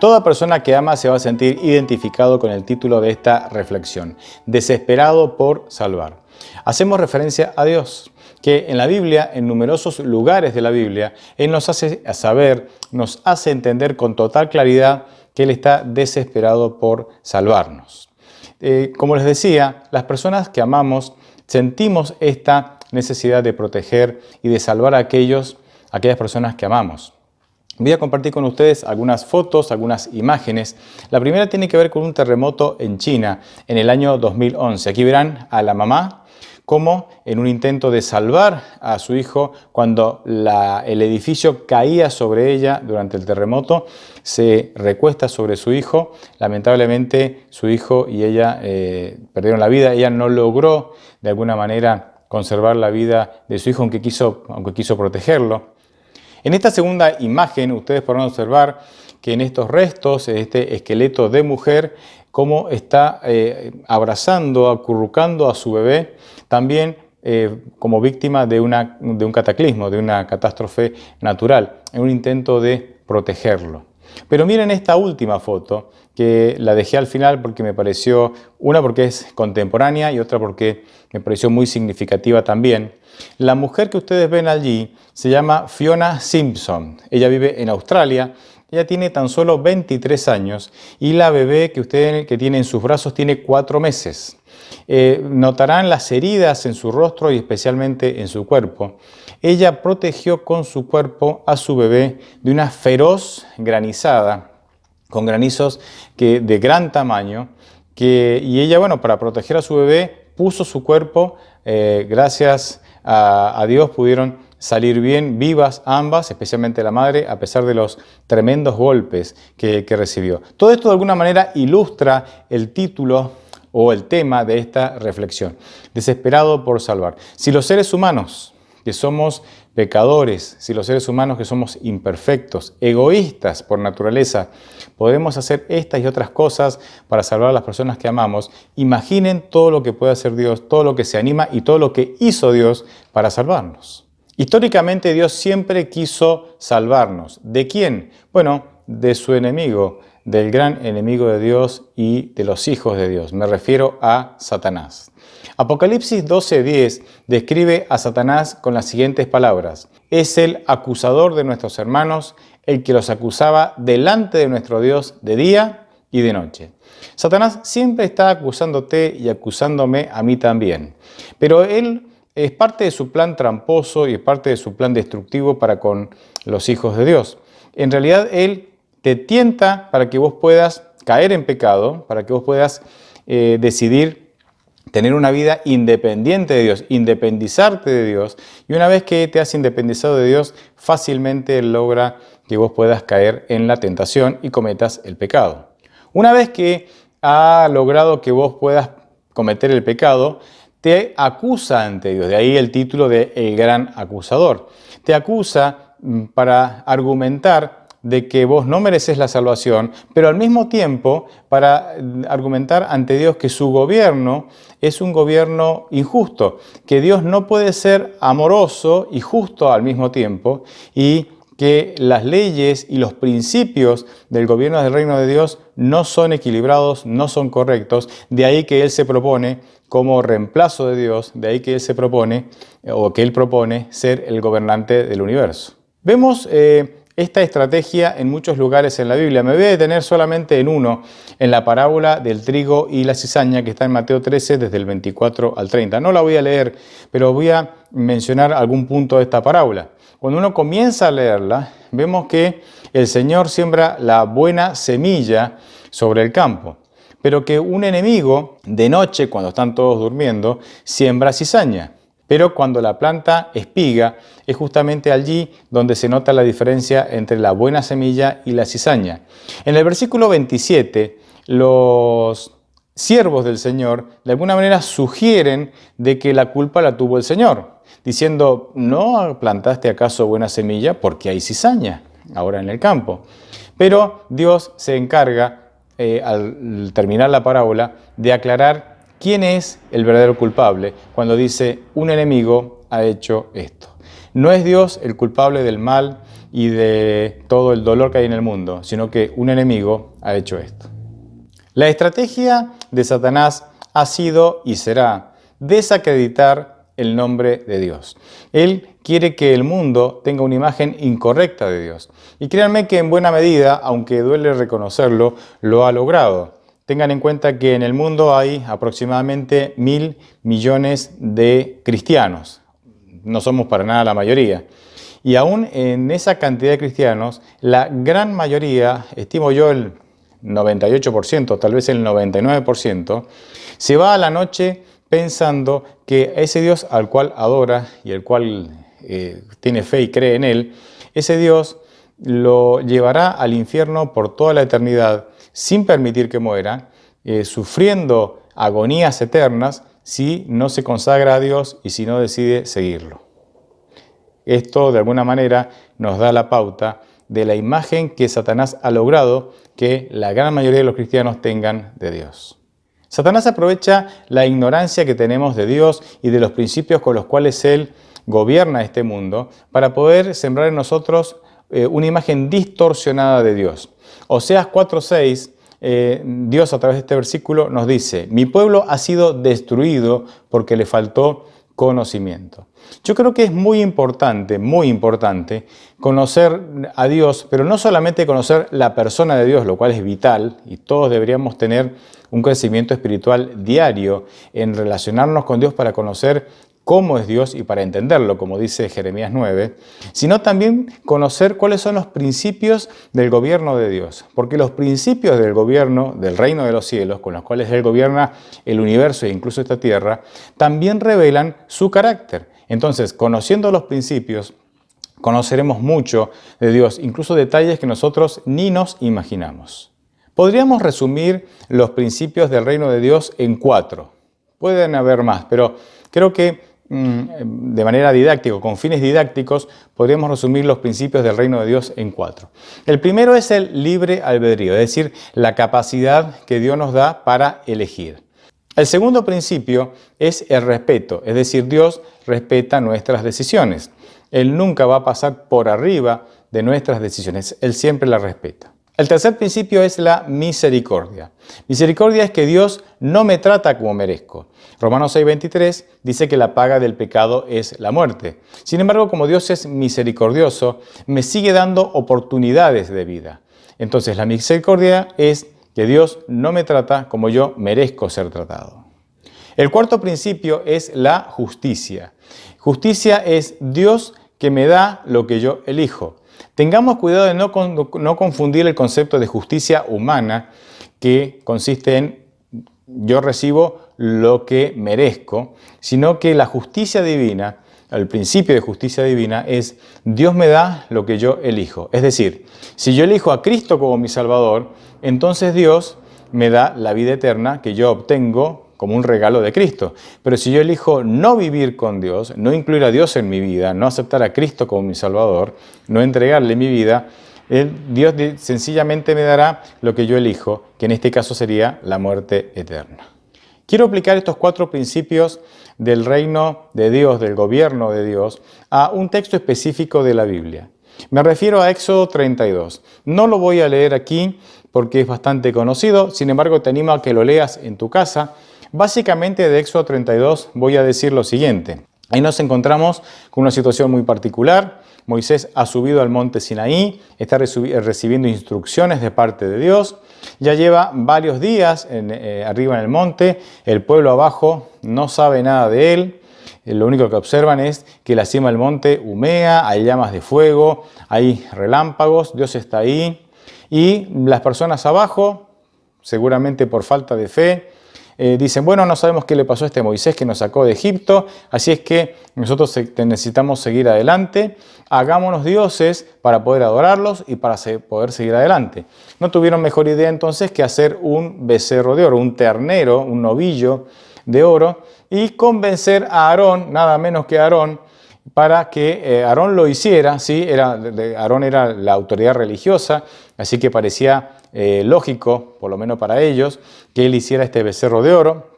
Toda persona que ama se va a sentir identificado con el título de esta reflexión, desesperado por salvar. Hacemos referencia a Dios, que en la Biblia, en numerosos lugares de la Biblia, Él nos hace saber, nos hace entender con total claridad que Él está desesperado por salvarnos. Como les decía, las personas que amamos sentimos esta necesidad de proteger y de salvar a aquellas personas que amamos. Voy a compartir con ustedes algunas fotos, algunas imágenes. La primera tiene que ver con un terremoto en China en el año 2011. Aquí verán a la mamá como en un intento de salvar a su hijo cuando el edificio caía sobre ella durante el terremoto, se recuesta sobre su hijo. Lamentablemente su hijo y ella perdieron la vida. Ella no logró de alguna manera conservar la vida de su hijo aunque quiso protegerlo. En esta segunda imagen ustedes podrán observar que en estos restos, este esqueleto de mujer, cómo está abrazando, acurrucando a su bebé, también como víctima de un cataclismo, de una catástrofe natural, en un intento de protegerlo. Pero miren esta última foto, que la dejé al final porque me pareció, una porque es contemporánea y otra porque me pareció muy significativa también. La mujer que ustedes ven allí se llama Fiona Simpson. Ella vive en Australia. Ella tiene tan solo 23 años y la bebé que tiene en sus brazos tiene 4 meses. Notarán las heridas en su rostro y especialmente en su cuerpo. Ella protegió con su cuerpo a su bebé de una feroz granizada, con granizos de gran tamaño, y ella, para proteger a su bebé, puso su cuerpo, gracias a Dios pudieron salir bien, vivas ambas, especialmente la madre, a pesar de los tremendos golpes que recibió. Todo esto de alguna manera ilustra el título o el tema de esta reflexión, desesperado por salvar. Si los seres humanos, que somos pecadores, si los seres humanos que somos imperfectos, egoístas por naturaleza, podemos hacer estas y otras cosas para salvar a las personas que amamos, imaginen todo lo que puede hacer Dios, todo lo que se anima y todo lo que hizo Dios para salvarnos. Históricamente Dios siempre quiso salvarnos. ¿De quién? Bueno, de su enemigo, del gran enemigo de Dios y de los hijos de Dios. Me refiero a Satanás. Apocalipsis 12:10 describe a Satanás con las siguientes palabras: es el acusador de nuestros hermanos, el que los acusaba delante de nuestro Dios de día y de noche. Satanás siempre está acusándote y acusándome a mí también, pero él es parte de su plan tramposo y es parte de su plan destructivo para con los hijos de Dios. En realidad él te tienta para que vos puedas caer en pecado, para que vos puedas decidir tener una vida independiente de Dios, independizarte de Dios. Y una vez que te has independizado de Dios, fácilmente logra que vos puedas caer en la tentación y cometas el pecado. Una vez que ha logrado que vos puedas cometer el pecado, te acusa ante Dios. De ahí el título de El Gran Acusador. Te acusa para argumentar de que vos no mereces la salvación, pero al mismo tiempo para argumentar ante Dios que su gobierno es un gobierno injusto, que Dios no puede ser amoroso y justo al mismo tiempo y que las leyes y los principios del gobierno del reino de Dios no son equilibrados, no son correctos. De ahí que Él se propone como reemplazo de Dios, de ahí que Él propone ser el gobernante del universo. Vemos esta estrategia en muchos lugares en la Biblia. Me voy a detener solamente en uno, en la parábola del trigo y la cizaña, que está en Mateo 13, desde el 24 al 30. No la voy a leer, pero voy a mencionar algún punto de esta parábola. Cuando uno comienza a leerla, vemos que el Señor siembra la buena semilla sobre el campo, pero que un enemigo, de noche, cuando están todos durmiendo, siembra cizaña. Pero cuando la planta espiga, es justamente allí donde se nota la diferencia entre la buena semilla y la cizaña. En el versículo 27, los siervos del Señor de alguna manera sugieren de que la culpa la tuvo el Señor, diciendo: ¿no plantaste acaso buena semilla? Porque hay cizaña ahora en el campo. Pero Dios se encarga, al terminar la parábola, de aclarar quién es el verdadero culpable cuando dice: un enemigo ha hecho esto. No es Dios el culpable del mal y de todo el dolor que hay en el mundo, sino que un enemigo ha hecho esto. La estrategia de Satanás ha sido y será desacreditar el nombre de Dios. Él quiere que el mundo tenga una imagen incorrecta de Dios. Y créanme que en buena medida, aunque duele reconocerlo, lo ha logrado. Tengan en cuenta que en el mundo hay aproximadamente 1.000 millones de cristianos. No somos para nada la mayoría. Y aún en esa cantidad de cristianos, la gran mayoría, estimo yo el 98%, tal vez el 99%, se va a la noche pensando que ese Dios al cual adora y el cual tiene fe y cree en él, ese Dios lo llevará al infierno por toda la eternidad sin permitir que muera, sufriendo agonías eternas si no se consagra a Dios y si no decide seguirlo. Esto de alguna manera nos da la pauta de la imagen que Satanás ha logrado que la gran mayoría de los cristianos tengan de Dios. Satanás aprovecha la ignorancia que tenemos de Dios y de los principios con los cuales Él gobierna este mundo para poder sembrar en nosotros una imagen distorsionada de Dios. Oseas 4:6, Dios a través de este versículo nos dice: mi pueblo ha sido destruido porque le faltó conocimiento. Yo creo que es muy importante conocer a Dios, pero no solamente conocer la persona de Dios, lo cual es vital, y todos deberíamos tener un crecimiento espiritual diario en relacionarnos con Dios para conocer cómo es Dios y para entenderlo, como dice Jeremías 9, sino también conocer cuáles son los principios del gobierno de Dios, porque los principios del gobierno del reino de los cielos, con los cuales Él gobierna el universo e incluso esta tierra, también revelan su carácter. Entonces, conociendo los principios, conoceremos mucho de Dios, incluso detalles que nosotros ni nos imaginamos. Podríamos resumir los principios del reino de Dios en 4. Pueden haber más, pero creo que de manera didáctica, con fines didácticos, podríamos resumir los principios del reino de Dios en 4. El primero es el libre albedrío, es decir, la capacidad que Dios nos da para elegir. El segundo principio es el respeto, es decir, Dios respeta nuestras decisiones. Él nunca va a pasar por arriba de nuestras decisiones, Él siempre las respeta. El tercer principio es la misericordia. Misericordia es que Dios no me trata como merezco. Romanos 6:23 dice que la paga del pecado es la muerte. Sin embargo, como Dios es misericordioso, me sigue dando oportunidades de vida. Entonces, la misericordia es que Dios no me trata como yo merezco ser tratado. El cuarto principio es la justicia. Justicia es Dios que me da lo que yo elijo. Tengamos cuidado de no confundir el concepto de justicia humana, que consiste en yo recibo lo que merezco, sino que la justicia divina, el principio de justicia divina es Dios me da lo que yo elijo. Es decir, si yo elijo a Cristo como mi Salvador, entonces Dios me da la vida eterna que yo obtengo como un regalo de Cristo. Pero si yo elijo no vivir con Dios, no incluir a Dios en mi vida, no aceptar a Cristo como mi Salvador, no entregarle mi vida, Dios sencillamente me dará lo que yo elijo, que en este caso sería la muerte eterna. Quiero aplicar estos 4 principios del reino de Dios, del gobierno de Dios, a un texto específico de la Biblia. Me refiero a Éxodo 32. No lo voy a leer aquí porque es bastante conocido, sin embargo te animo a que lo leas en tu casa. Básicamente de Éxodo 32 voy a decir lo siguiente. Ahí nos encontramos con una situación muy particular. Moisés ha subido al monte Sinaí, está recibiendo instrucciones de parte de Dios. Ya lleva varios días arriba en el monte, el pueblo abajo no sabe nada de él. Lo único que observan es que la cima del monte humea, hay llamas de fuego, hay relámpagos, Dios está ahí. Y las personas abajo, seguramente por falta de fe, dicen, bueno, no sabemos qué le pasó a este Moisés que nos sacó de Egipto, así es que nosotros necesitamos seguir adelante, hagámonos dioses para poder adorarlos y para poder seguir adelante. No tuvieron mejor idea entonces que hacer un becerro de oro, un ternero, un novillo de oro, y convencer a Aarón, nada menos que a Aarón, para que Aarón lo hiciera, ¿sí? Aarón era la autoridad religiosa, así que parecía lógico, por lo menos para ellos, que él hiciera este becerro de oro.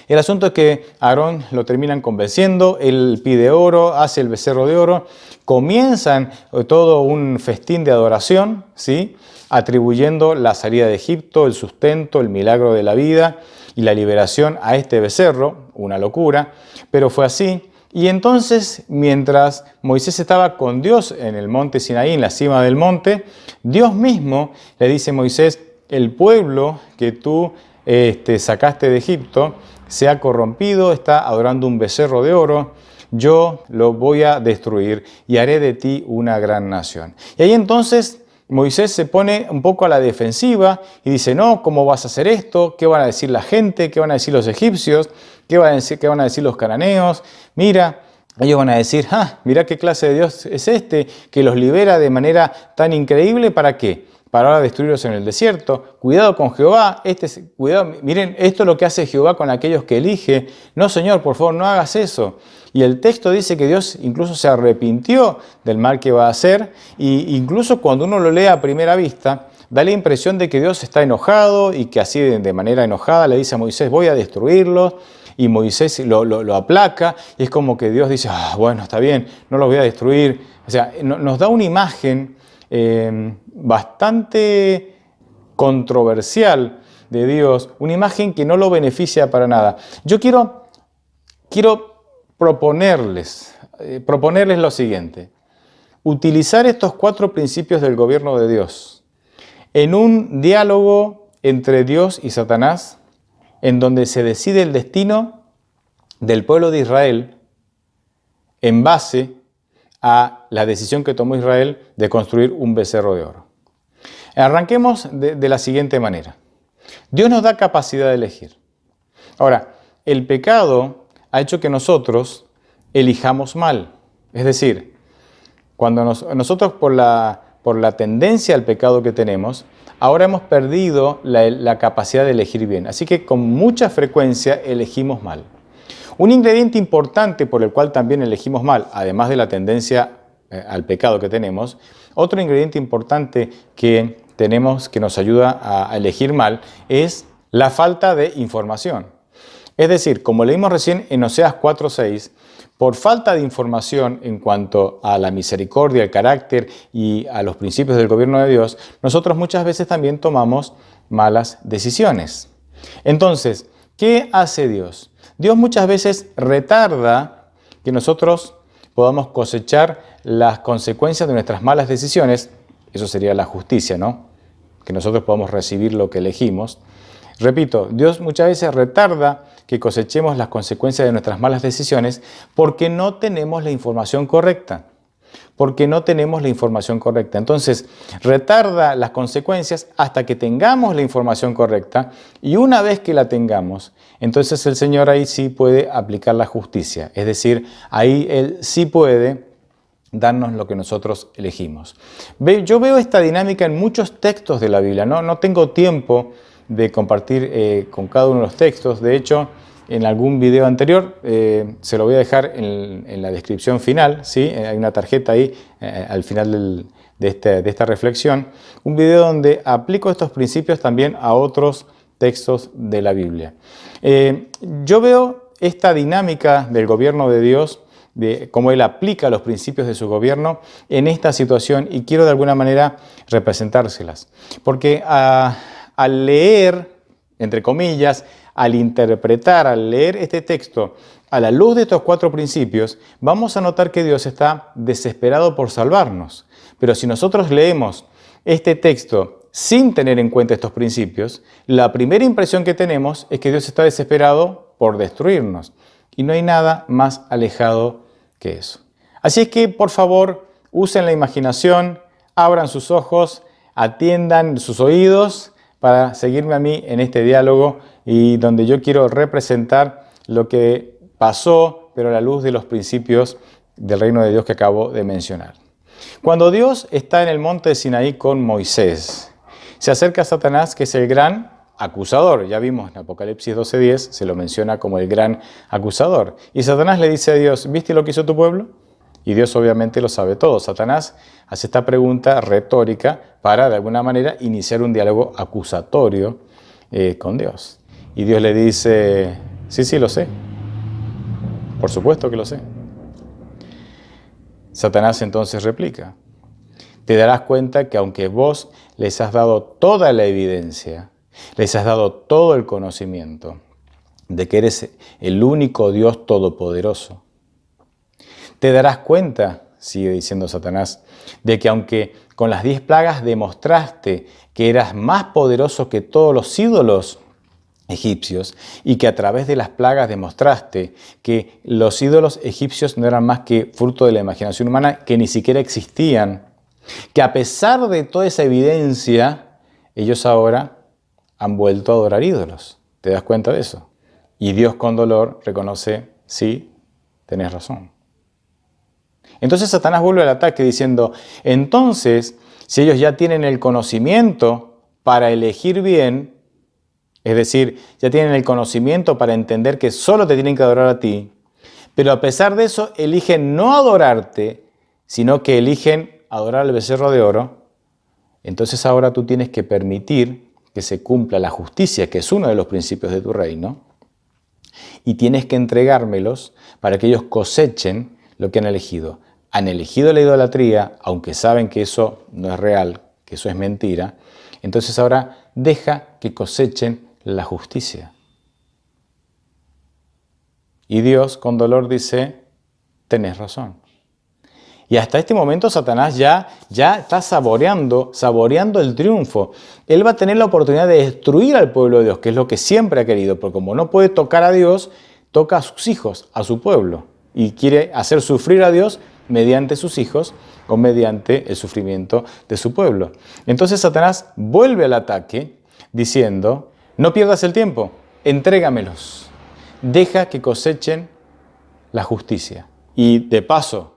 El asunto es que a Aarón lo terminan convenciendo, él pide oro, hace el becerro de oro, comienzan todo un festín de adoración, ¿sí?, atribuyendo la salida de Egipto, el sustento, el milagro de la vida y la liberación a este becerro, una locura, pero fue así. Y entonces, mientras Moisés estaba con Dios en el monte Sinaí, en la cima del monte, Dios mismo le dice a Moisés: el pueblo que tú sacaste de Egipto se ha corrompido, está adorando un becerro de oro, yo lo voy a destruir y haré de ti una gran nación. Y ahí entonces Moisés se pone un poco a la defensiva y dice: no, ¿cómo vas a hacer esto? ¿Qué van a decir la gente? ¿Qué van a decir los egipcios? ¿Qué van a decir los cananeos? Mira, ellos van a decir: mira qué clase de Dios es este, que los libera de manera tan increíble. ¿Para qué? Para ahora destruirlos en el desierto. Cuidado con Jehová, cuidado, miren, esto es lo que hace Jehová con aquellos que elige. No, Señor, por favor, no hagas eso. Y el texto dice que Dios incluso se arrepintió del mal que va a hacer, y incluso cuando uno lo lee a primera vista, da la impresión de que Dios está enojado y que así de manera enojada le dice a Moisés: voy a destruirlos, y Moisés lo aplaca, y es como que Dios dice: bueno, está bien, no los voy a destruir. O sea, nos da una imagen bastante controversial de Dios, una imagen que no lo beneficia para nada. Yo quiero proponerles lo siguiente: utilizar estos 4 principios del gobierno de Dios en un diálogo entre Dios y Satanás, en donde se decide el destino del pueblo de Israel en base a la decisión que tomó Israel de construir un becerro de oro. Arranquemos de la siguiente manera. Dios nos da capacidad de elegir. Ahora, el pecado ha hecho que nosotros elijamos mal. Es decir, cuando nosotros por la tendencia al pecado que tenemos, ahora hemos perdido la capacidad de elegir bien. Así que con mucha frecuencia elegimos mal. Un ingrediente importante por el cual también elegimos mal, además de la tendencia al pecado que tenemos, otro ingrediente importante que tenemos que nos ayuda a elegir mal es la falta de información. Es decir, como leímos recién en Oseas 4:6, por falta de información en cuanto a la misericordia, el carácter y a los principios del gobierno de Dios, nosotros muchas veces también tomamos malas decisiones. Entonces, ¿qué hace Dios? Dios muchas veces retarda que nosotros podamos cosechar las consecuencias de nuestras malas decisiones. Eso sería la justicia, ¿no? Que nosotros podamos recibir lo que elegimos. Repito, Dios muchas veces retarda que cosechemos las consecuencias de nuestras malas decisiones porque no tenemos la información correcta. Entonces, retarda las consecuencias hasta que tengamos la información correcta, y una vez que la tengamos, entonces el Señor ahí sí puede aplicar la justicia. Es decir, ahí Él sí puede darnos lo que nosotros elegimos. Yo veo esta dinámica en muchos textos de la Biblia. No tengo tiempo de compartir con cada uno de los textos. De hecho, en algún video anterior se lo voy a dejar en la descripción final, ¿sí? Hay una tarjeta ahí al final de esta reflexión. Un video donde aplico estos principios también a otros textos de la Biblia. Yo veo esta dinámica del gobierno de Dios, de cómo Él aplica los principios de su gobierno en esta situación, y quiero de alguna manera representárselas. Porque al leer, entre comillas, al interpretar, al leer este texto a la luz de estos 4 principios, vamos a notar que Dios está desesperado por salvarnos. Pero si nosotros leemos este texto sin tener en cuenta estos principios, la primera impresión que tenemos es que Dios está desesperado por destruirnos. Y no hay nada más alejado que eso. Así es que, por favor, usen la imaginación, abran sus ojos, atiendan sus oídos para seguirme a mí en este diálogo, y donde yo quiero representar lo que pasó, pero a la luz de los principios del reino de Dios que acabo de mencionar. Cuando Dios está en el monte de Sinaí con Moisés, se acerca a Satanás, que es el gran acusador. Ya vimos en Apocalipsis 12:10, se lo menciona como el gran acusador. Y Satanás le dice a Dios: ¿viste lo que hizo tu pueblo? Y Dios obviamente lo sabe todo. Satanás hace esta pregunta retórica para, de alguna manera, iniciar un diálogo acusatorio con Dios. Y Dios le dice: Sí, sí, lo sé. Por supuesto que lo sé. Satanás entonces replica. Te darás cuenta que aunque vos les has dado toda la evidencia, les has dado todo el conocimiento de que eres el único Dios todopoderoso, te darás cuenta, sigue diciendo Satanás, de que aunque con las 10 plagas demostraste que eras más poderoso que todos los ídolos egipcios y que a través de las plagas demostraste que los ídolos egipcios no eran más que fruto de la imaginación humana, que ni siquiera existían, que a pesar de toda esa evidencia, ellos ahora han vuelto a adorar ídolos. ¿Te das cuenta de eso? Y Dios con dolor reconoce, sí, tenés razón. Entonces Satanás vuelve al ataque diciendo, entonces, si ellos ya tienen el conocimiento para elegir bien, es decir, ya tienen el conocimiento para entender que solo te tienen que adorar a ti, pero a pesar de eso eligen no adorarte, sino que eligen adorar al becerro de oro, entonces ahora tú tienes que permitir que se cumpla la justicia, que es uno de los principios de tu reino, y tienes que entregármelos para que ellos cosechen lo que han elegido. Han elegido la idolatría, aunque saben que eso no es real, que eso es mentira, entonces ahora deja que cosechen la justicia. Y Dios con dolor dice, tenés razón. Y hasta este momento Satanás ya está saboreando el triunfo. Él va a tener la oportunidad de destruir al pueblo de Dios, que es lo que siempre ha querido, porque como no puede tocar a Dios, toca a sus hijos, a su pueblo, y quiere hacer sufrir a Dios mediante sus hijos o mediante el sufrimiento de su pueblo. Entonces Satanás vuelve al ataque diciendo, no pierdas el tiempo, entrégamelos, deja que cosechen la justicia. Y de paso,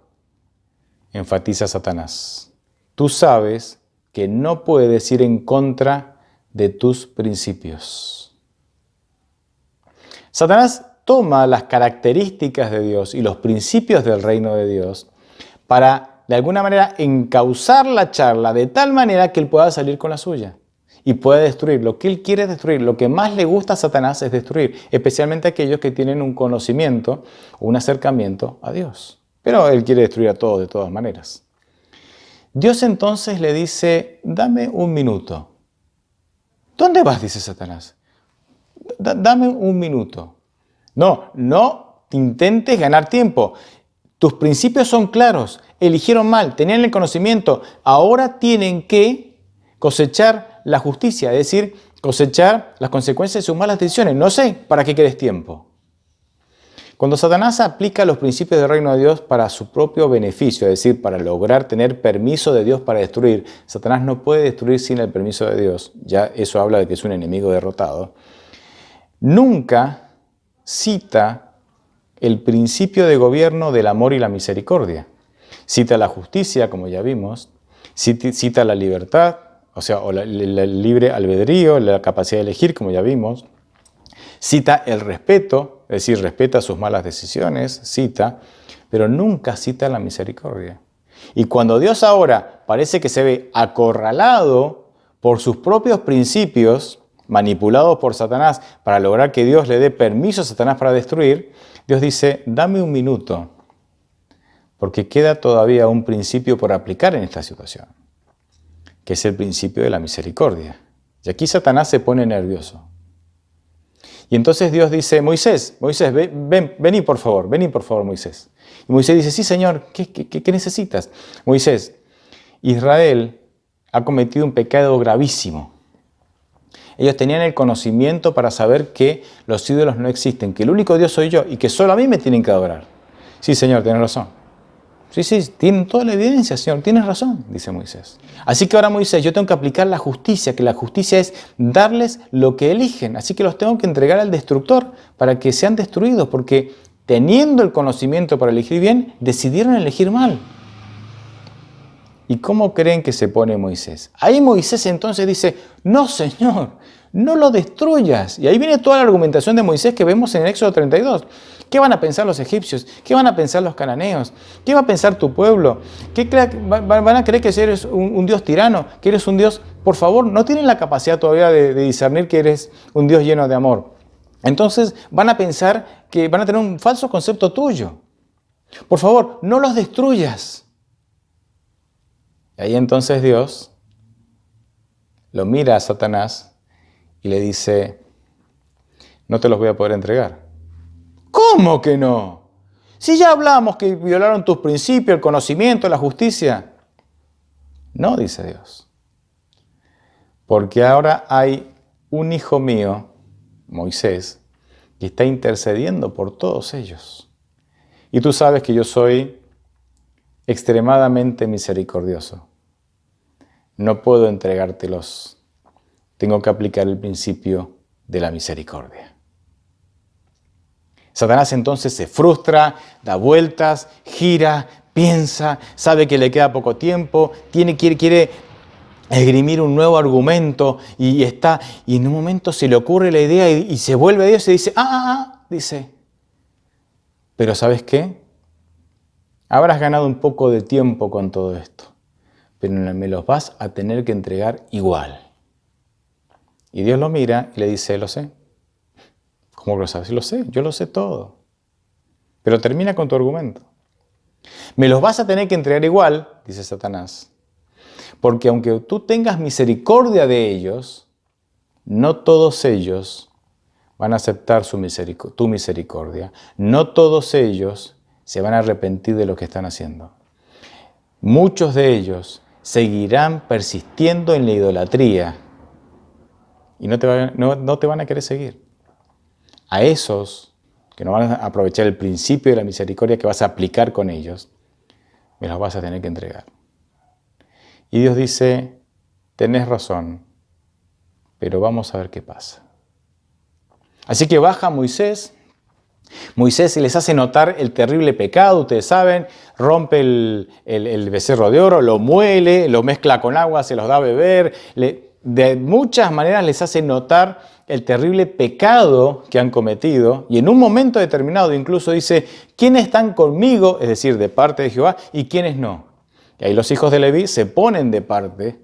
enfatiza Satanás, tú sabes que no puedes ir en contra de tus principios. Satanás toma las características de Dios y los principios del reino de Dios para, de alguna manera, encauzar la charla de tal manera que él pueda salir con la suya y pueda destruir lo que él quiere destruir. Lo que más le gusta a Satanás es destruir, especialmente aquellos que tienen un conocimiento o un acercamiento a Dios. Pero él quiere destruir a todos de todas maneras. Dios entonces le dice, dame un minuto. ¿Dónde vas? Dice Satanás. Dame un minuto. No intentes ganar tiempo. Tus principios son claros. Eligieron mal, tenían el conocimiento. Ahora tienen que cosechar la justicia, es decir, cosechar las consecuencias de sus malas decisiones. No sé para qué querés tiempo. Cuando Satanás aplica los principios del reino de Dios para su propio beneficio, es decir, para lograr tener permiso de Dios para destruir, Satanás no puede destruir sin el permiso de Dios. Ya eso habla de que es un enemigo derrotado. Nunca cita el principio de gobierno del amor y la misericordia. Cita la justicia, como ya vimos, cita la libertad, o el libre albedrío, la capacidad de elegir, como ya vimos. Cita el respeto, es decir, respeta sus malas decisiones, pero nunca cita la misericordia. Y cuando Dios ahora parece que se ve acorralado por sus propios principios, manipulados por Satanás para lograr que Dios le dé permiso a Satanás para destruir, Dios dice, dame un minuto, porque queda todavía un principio por aplicar en esta situación, que es el principio de la misericordia. Y aquí Satanás se pone nervioso. Y entonces Dios dice, Moisés, vení por favor, Moisés. Y Moisés dice, sí, Señor, ¿qué necesitas? Moisés, Israel ha cometido un pecado gravísimo. Ellos tenían el conocimiento para saber que los ídolos no existen, que el único Dios soy yo y que solo a mí me tienen que adorar. Sí, Señor, tienes razón. Sí, tienen toda la evidencia, Señor, tienes razón, dice Moisés. Así que ahora, Moisés, yo tengo que aplicar la justicia, que la justicia es darles lo que eligen. Así que los tengo que entregar al destructor para que sean destruidos, porque teniendo el conocimiento para elegir bien, decidieron elegir mal. ¿Y cómo creen que se pone Moisés? Ahí Moisés entonces dice, no, Señor, no lo destruyas. Y ahí viene toda la argumentación de Moisés que vemos en Éxodo 32. ¿Qué van a pensar los egipcios? ¿Qué van a pensar los cananeos? ¿Qué va a pensar tu pueblo? ¿Van a creer que eres un Dios tirano? ¿Que eres un Dios? Por favor, no tienen la capacidad todavía de discernir que eres un Dios lleno de amor. entonces van a pensar que van a tener un falso concepto tuyo. Por favor, no los destruyas. Y ahí entonces Dios lo mira a Satanás y le dice, no te los voy a poder entregar. ¿Cómo que no? Si ya hablamos que violaron tus principios, el conocimiento, la justicia. No, dice Dios. Porque ahora hay un hijo mío, Moisés, que está intercediendo por todos ellos. Y tú sabes que yo soy extremadamente misericordioso. No puedo entregártelos. Tengo que aplicar el principio de la misericordia. Satanás entonces se frustra, da vueltas, gira, piensa, sabe que le queda poco tiempo, quiere esgrimir un nuevo argumento y en un momento se le ocurre la idea y se vuelve a Dios y dice, dice, pero ¿sabes qué? Habrás ganado un poco de tiempo con todo esto, pero me los vas a tener que entregar igual. Y Dios lo mira y le dice, lo sé. ¿Cómo lo sabes? Lo sé, yo lo sé todo. Pero termina con tu argumento. Me los vas a tener que entregar igual, dice Satanás, porque aunque tú tengas misericordia de ellos, no todos ellos van a aceptar tu misericordia. No todos ellos se van a arrepentir de lo que están haciendo. Muchos de ellos seguirán persistiendo en la idolatría y no te van a querer seguir. A esos que no van a aprovechar el principio de la misericordia que vas a aplicar con ellos, me los vas a tener que entregar. Y Dios dice, tenés razón, pero vamos a ver qué pasa. Así que baja Moisés les hace notar el terrible pecado, ustedes saben, rompe el becerro de oro, lo muele, lo mezcla con agua, se los da a beber, de muchas maneras les hace notar el terrible pecado que han cometido y en un momento determinado incluso dice, ¿quiénes están conmigo? Es decir, de parte de Jehová y quiénes no. Y ahí los hijos de Leví se ponen de parte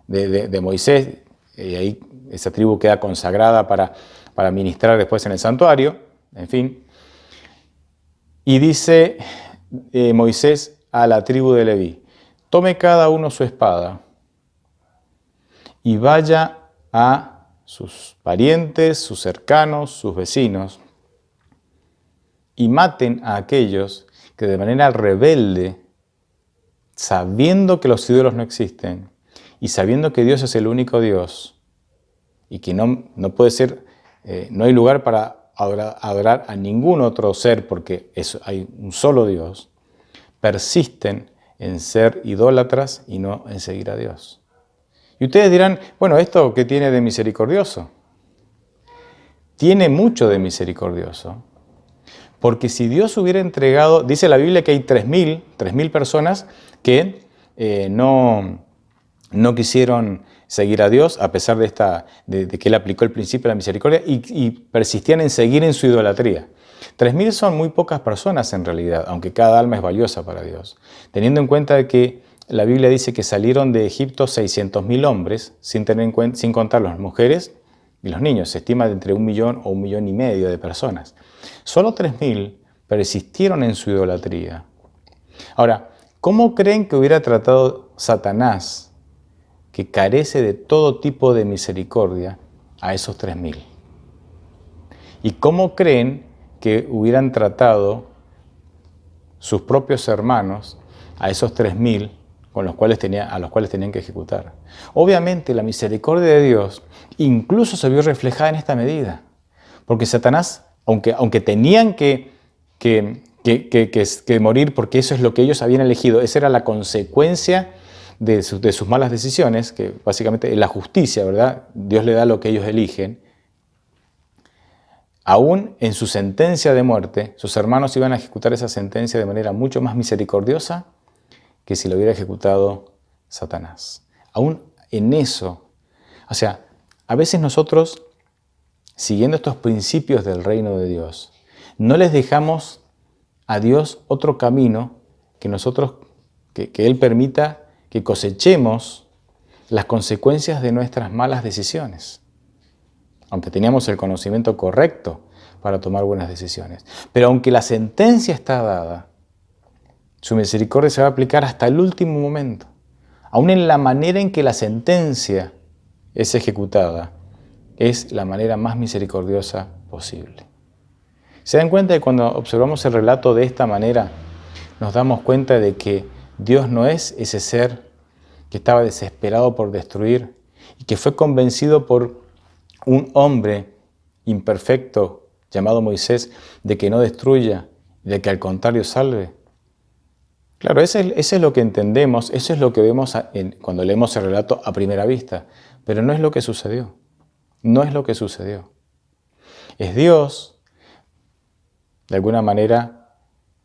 de Moisés y ahí esa tribu queda consagrada para ministrar después en el santuario, en fin. Y dice Moisés a la tribu de Leví, tome cada uno su espada y vaya a sus parientes, sus cercanos, sus vecinos, y maten a aquellos que de manera rebelde, sabiendo que los ídolos no existen, y sabiendo que Dios es el único Dios, y que no puede ser, no hay lugar para adorar a ningún otro ser, porque hay un solo Dios, persisten en ser idólatras y no en seguir a Dios. Y ustedes dirán, bueno, ¿esto qué tiene de misericordioso? Tiene mucho de misericordioso. Porque si Dios hubiera entregado, dice la Biblia que hay 3.000 personas que no quisieron seguir a Dios a pesar de que Él aplicó el principio de la misericordia y persistían en seguir en su idolatría. 3.000 son muy pocas personas en realidad, aunque cada alma es valiosa para Dios. Teniendo en cuenta que la Biblia dice que salieron de Egipto 600.000 hombres, sin contar las mujeres y los niños. Se estima de entre 1 millón o 1,5 millones de personas. Solo 3.000 persistieron en su idolatría. Ahora, ¿cómo creen que hubiera tratado Satanás, que carece de todo tipo de misericordia, a esos 3.000? ¿Y cómo creen que hubieran tratado sus propios hermanos a esos 3.000 a los cuales tenían que ejecutar? Obviamente la misericordia de Dios incluso se vio reflejada en esta medida, porque Satanás, aunque tenían que morir porque eso es lo que ellos habían elegido, esa era la consecuencia de sus malas decisiones, que básicamente es la justicia, ¿verdad? Dios le da lo que ellos eligen. Aún en su sentencia de muerte, sus hermanos iban a ejecutar esa sentencia de manera mucho más misericordiosa que si lo hubiera ejecutado Satanás. Aún en eso, o sea, a veces nosotros, siguiendo estos principios del reino de Dios, no les dejamos a Dios otro camino que Él permita que cosechemos las consecuencias de nuestras malas decisiones. aunque teníamos el conocimiento correcto para tomar buenas decisiones. Pero aunque la sentencia está dada, su misericordia se va a aplicar hasta el último momento. Aún en la manera en que la sentencia es ejecutada, es la manera más misericordiosa posible. ¿Se dan cuenta de que cuando observamos el relato de esta manera, nos damos cuenta de que Dios no es ese ser que estaba desesperado por destruir y que fue convencido por un hombre imperfecto llamado Moisés de que no destruya, de que al contrario salve? Claro, eso es lo que entendemos, eso es lo que vemos cuando leemos el relato a primera vista, pero no es lo que sucedió. No es lo que sucedió. Es Dios, de alguna manera,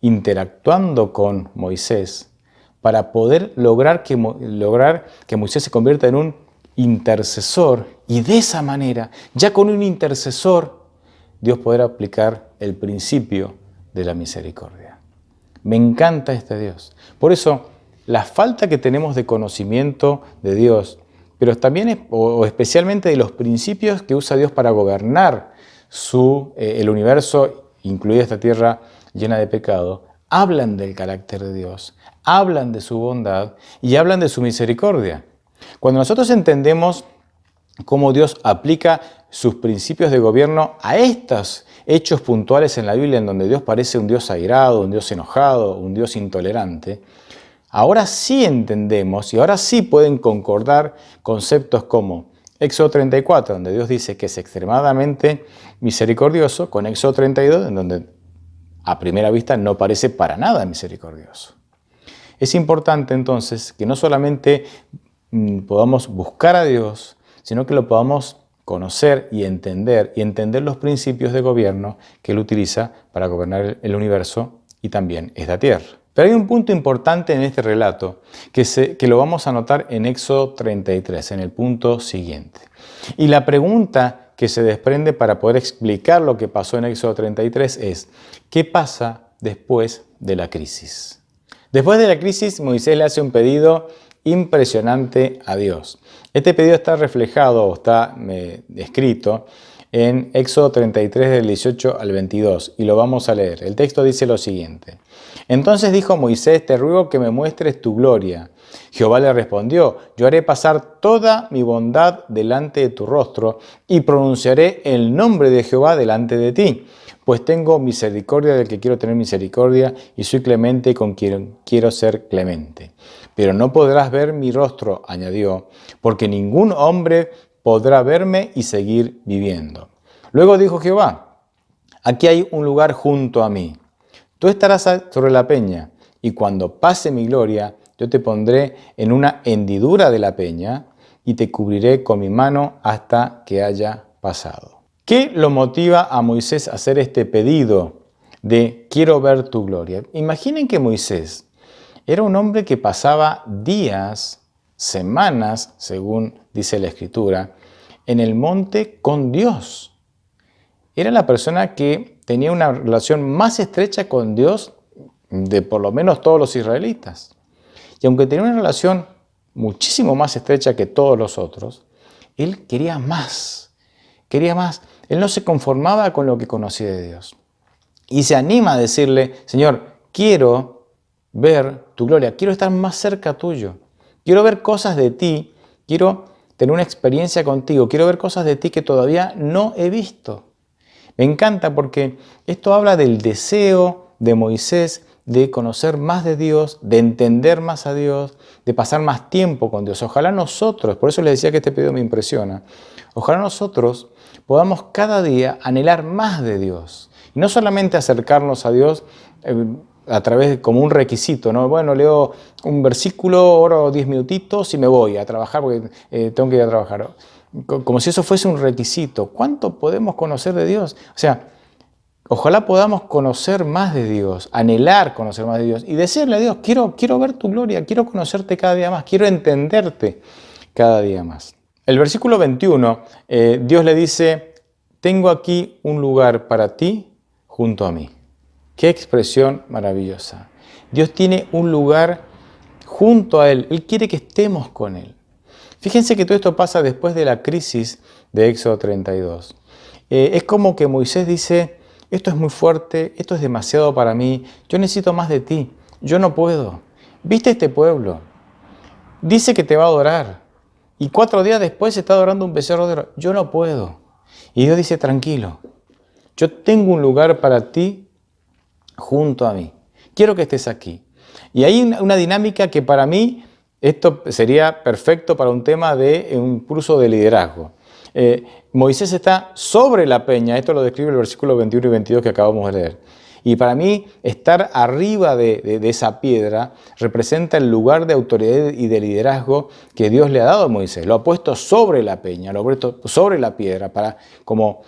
interactuando con Moisés para poder lograr que Moisés se convierta en un intercesor, y de esa manera, ya con un intercesor, Dios podrá aplicar el principio de la misericordia. Me encanta este Dios. Por eso, la falta que tenemos de conocimiento de Dios, pero también o especialmente de los principios que usa Dios para gobernar el universo, incluida esta tierra llena de pecado, hablan del carácter de Dios, hablan de su bondad y hablan de su misericordia. Cuando nosotros entendemos cómo Dios aplica sus principios de gobierno a estos hechos puntuales en la Biblia, en donde Dios parece un Dios airado, un Dios enojado, un Dios intolerante, ahora sí entendemos y ahora sí pueden concordar conceptos como Éxodo 34, donde Dios dice que es extremadamente misericordioso, con Éxodo 32, en donde a primera vista no parece para nada misericordioso. Es importante entonces que no solamente podamos buscar a Dios, sino que lo podamos conocer y entender los principios de gobierno que Él utiliza para gobernar el universo y también esta tierra. Pero hay un punto importante en este relato que lo vamos a notar en Éxodo 33, en el punto siguiente. Y la pregunta que se desprende para poder explicar lo que pasó en Éxodo 33 es: ¿qué pasa después de la crisis? Después de la crisis, Moisés le hace un pedido impresionante a Dios. Este pedido está reflejado o está escrito en Éxodo 33 del 18 al 22 y lo vamos a leer. El texto dice lo siguiente: Entonces dijo Moisés: te ruego que me muestres tu gloria. Jehová le respondió: yo haré pasar toda mi bondad delante de tu rostro y pronunciaré el nombre de Jehová delante de ti, pues tengo misericordia del que quiero tener misericordia y soy clemente con quien quiero ser clemente. Pero no podrás ver mi rostro, añadió, porque ningún hombre podrá verme y seguir viviendo. Luego dijo Jehová: aquí hay un lugar junto a mí. Tú estarás sobre la peña, y cuando pase mi gloria, yo te pondré en una hendidura de la peña y te cubriré con mi mano hasta que haya pasado. ¿Qué lo motiva a Moisés a hacer este pedido de quiero ver tu gloria? Imaginen que Moisés era un hombre que pasaba días, semanas, según dice la Escritura, en el monte con Dios. Era la persona que tenía una relación más estrecha con Dios de por lo menos todos los israelitas. Y aunque tenía una relación muchísimo más estrecha que todos los otros, él quería más, quería más. Él no se conformaba con lo que conocía de Dios. Y se anima a decirle: Señor, quiero ver tu gloria, quiero estar más cerca tuyo, quiero ver cosas de ti, quiero tener una experiencia contigo, quiero ver cosas de ti que todavía no he visto. Me encanta porque esto habla del deseo de Moisés de conocer más de Dios, de entender más a Dios, de pasar más tiempo con Dios. Ojalá nosotros, por eso les decía que este pedido me impresiona, ojalá nosotros podamos cada día anhelar más de Dios. Y no solamente acercarnos a Dios a través de como un requisito, ¿no? Bueno, leo un versículo, oro 10 minutitos y me voy a trabajar porque tengo que ir a trabajar. Como si eso fuese un requisito. ¿Cuánto podemos conocer de Dios? O sea, ojalá podamos conocer más de Dios, anhelar conocer más de Dios y decirle a Dios: quiero ver tu gloria, quiero conocerte cada día más, quiero entenderte cada día más. El versículo 21, Dios le dice: tengo aquí un lugar para ti junto a mí. ¡Qué expresión maravillosa! Dios tiene un lugar junto a Él. Él quiere que estemos con Él. Fíjense que todo esto pasa después de la crisis de Éxodo 32. Es como que Moisés dice, esto es muy fuerte, esto es demasiado para mí, yo necesito más de ti, yo no puedo. ¿Viste este pueblo? Dice que te va a adorar y 4 días después está adorando un becerro de oro. Yo no puedo. Y Dios dice, tranquilo, yo tengo un lugar para ti junto a mí. Quiero que estés aquí. Y hay una dinámica que para mí, esto sería perfecto para un tema de un curso de liderazgo. Moisés está sobre la peña, esto lo describe el versículo 21 y 22 que acabamos de leer. Y para mí, estar arriba de esa piedra representa el lugar de autoridad y de liderazgo que Dios le ha dado a Moisés. Lo ha puesto sobre la peña, lo ha puesto sobre la piedra como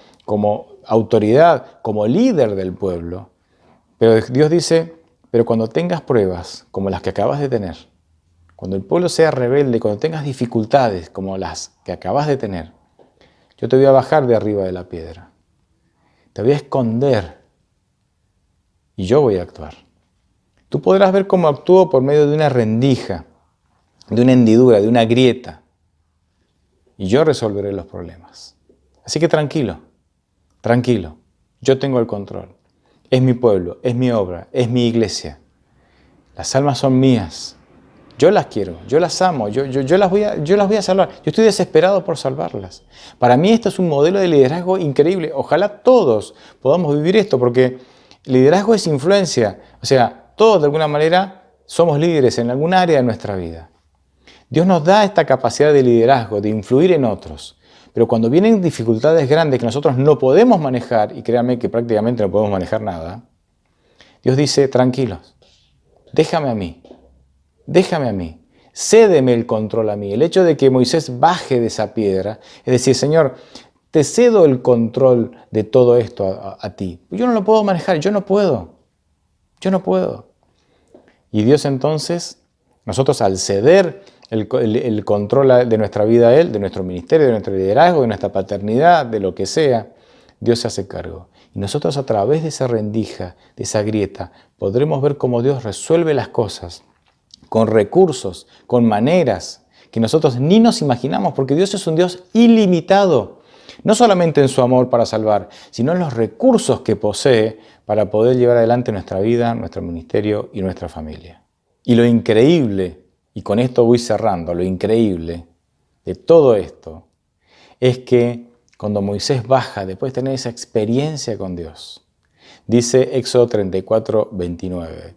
autoridad, como líder del pueblo. Pero Dios dice, pero cuando tengas pruebas como las que acabas de tener, cuando el pueblo sea rebelde, cuando tengas dificultades como las que acabas de tener, yo te voy a bajar de arriba de la piedra. Te voy a esconder y yo voy a actuar. Tú podrás ver cómo actúo por medio de una rendija, de una hendidura, de una grieta. Y yo resolveré los problemas. Así que tranquilo, tranquilo. Yo tengo el control. Es mi pueblo, es mi obra, es mi iglesia. Las almas son mías. Yo las quiero, yo las amo, yo las voy a salvar. Yo estoy desesperado por salvarlas. Para mí esto es un modelo de liderazgo increíble. Ojalá todos podamos vivir esto, porque liderazgo es influencia. O sea, todos de alguna manera somos líderes en algún área de nuestra vida. Dios nos da esta capacidad de liderazgo, de influir en otros. Pero cuando vienen dificultades grandes que nosotros no podemos manejar, y créanme que prácticamente no podemos manejar nada, Dios dice, tranquilos, déjame a mí. Déjame a mí, cédeme el control a mí. El hecho de que Moisés baje de esa piedra, es decir, Señor, te cedo el control de todo esto a ti. Yo no lo puedo manejar, yo no puedo. Y Dios entonces, nosotros al ceder el control de nuestra vida a Él, de nuestro ministerio, de nuestro liderazgo, de nuestra paternidad, de lo que sea, Dios se hace cargo. Y nosotros a través de esa rendija, de esa grieta, podremos ver cómo Dios resuelve las cosas con recursos, con maneras que nosotros ni nos imaginamos, porque Dios es un Dios ilimitado, no solamente en su amor para salvar, sino en los recursos que posee para poder llevar adelante nuestra vida, nuestro ministerio y nuestra familia. Y lo increíble, y con esto voy cerrando, lo increíble de todo esto es que cuando Moisés baja, después de tener esa experiencia con Dios, dice Éxodo 34, 29,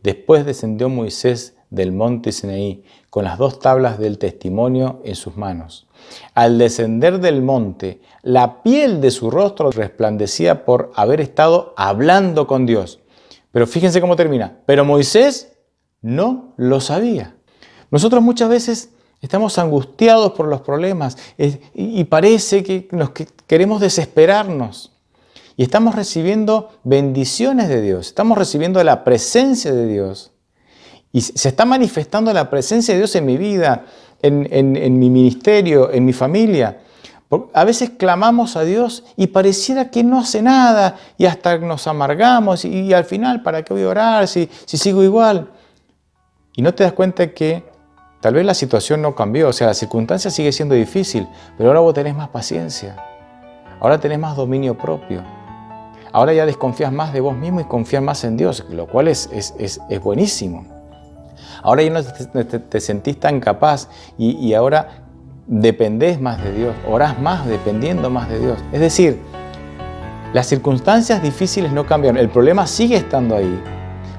después descendió Moisés del monte Sinaí con las 2 tablas del testimonio en sus manos. Al descender del monte, la piel de su rostro resplandecía por haber estado hablando con Dios. Pero fíjense cómo termina. Pero Moisés no lo sabía. Nosotros muchas veces estamos angustiados por los problemas y parece que queremos desesperarnos. Y estamos recibiendo bendiciones de Dios, estamos recibiendo la presencia de Dios. Y se está manifestando la presencia de Dios en mi vida, en mi ministerio, en mi familia. A veces clamamos a Dios y pareciera que no hace nada y hasta nos amargamos y al final, ¿para qué voy a orar si sigo igual? Y no te das cuenta que tal vez la situación no cambió, o sea, la circunstancia sigue siendo difícil, pero ahora vos tenés más paciencia, ahora tenés más dominio propio. Ahora ya desconfías más de vos mismo y confías más en Dios, lo cual es buenísimo. Ahora ya no te sentís tan capaz y ahora dependés más de Dios, orás más dependiendo más de Dios. Es decir, las circunstancias difíciles no cambian, el problema sigue estando ahí,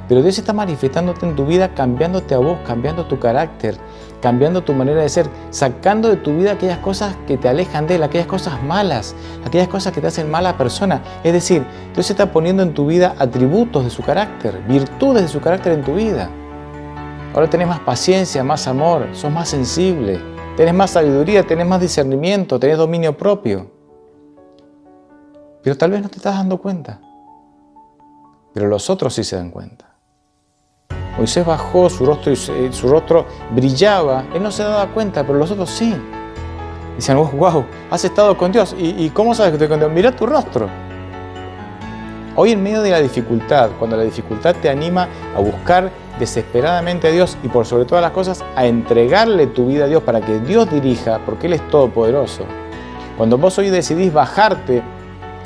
pero Dios está manifestándote en tu vida, cambiándote a vos, cambiando tu carácter, cambiando tu manera de ser, sacando de tu vida aquellas cosas que te alejan de Él, aquellas cosas malas, aquellas cosas que te hacen mala persona. Es decir, Dios está poniendo en tu vida atributos de su carácter, virtudes de su carácter en tu vida. Ahora tenés más paciencia, más amor, sos más sensible, tenés más sabiduría, tenés más discernimiento, tenés dominio propio. Pero tal vez no te estás dando cuenta. Pero los otros sí se dan cuenta. Moisés bajó, su rostro brillaba, él no se daba cuenta, pero los otros sí. Decían, wow, has estado con Dios. ¿Y cómo sabes que estoy con Dios? Mirá tu rostro. Hoy en medio de la dificultad, cuando la dificultad te anima a buscar desesperadamente a Dios y por sobre todas las cosas a entregarle tu vida a Dios para que Dios dirija, porque Él es todopoderoso. Cuando vos hoy decidís bajarte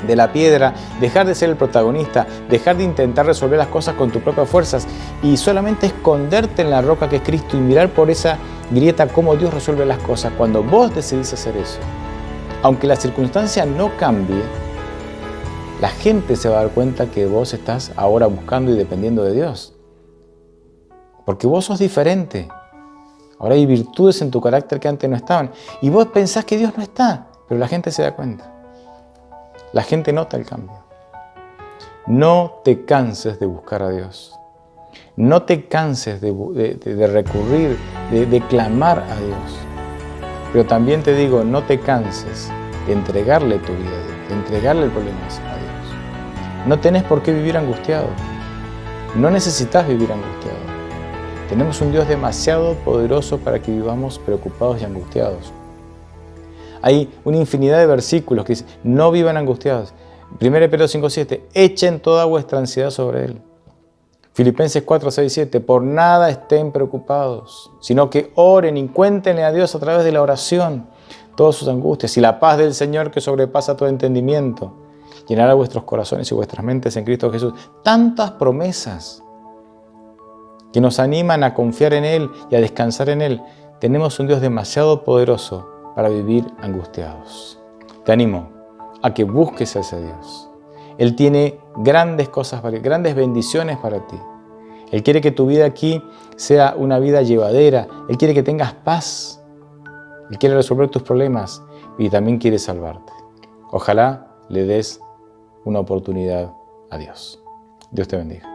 de la piedra, dejar de ser el protagonista, dejar de intentar resolver las cosas con tus propias fuerzas y solamente esconderte en la roca que es Cristo y mirar por esa grieta cómo Dios resuelve las cosas, cuando vos decidís hacer eso, aunque la circunstancia no cambie, la gente se va a dar cuenta que vos estás ahora buscando y dependiendo de Dios. Porque vos sos diferente. Ahora hay virtudes en tu carácter que antes no estaban. Y vos pensás que Dios no está, pero la gente se da cuenta. La gente nota el cambio. No te canses de buscar a Dios. No te canses de recurrir, de clamar a Dios. Pero también te digo, no te canses de entregarle tu vida a Dios, de entregarle el problema a Dios. No tenés por qué vivir angustiado. No necesitas vivir angustiado. Tenemos un Dios demasiado poderoso para que vivamos preocupados y angustiados. Hay una infinidad de versículos que dicen, no vivan angustiados. 1 Pedro 5:7, echen toda vuestra ansiedad sobre Él. Filipenses 4:6-7, por nada estén preocupados, sino que oren y cuéntenle a Dios a través de la oración todas sus angustias. Y la paz del Señor que sobrepasa todo entendimiento llenará vuestros corazones y vuestras mentes en Cristo Jesús. Tantas promesas que nos animan a confiar en Él y a descansar en Él. Tenemos un Dios demasiado poderoso para vivir angustiados. Te animo a que busques a ese Dios. Él tiene grandes cosas, grandes bendiciones para ti. Él quiere que tu vida aquí sea una vida llevadera. Él quiere que tengas paz. Él quiere resolver tus problemas y también quiere salvarte. Ojalá le des una oportunidad a Dios. Dios te bendiga.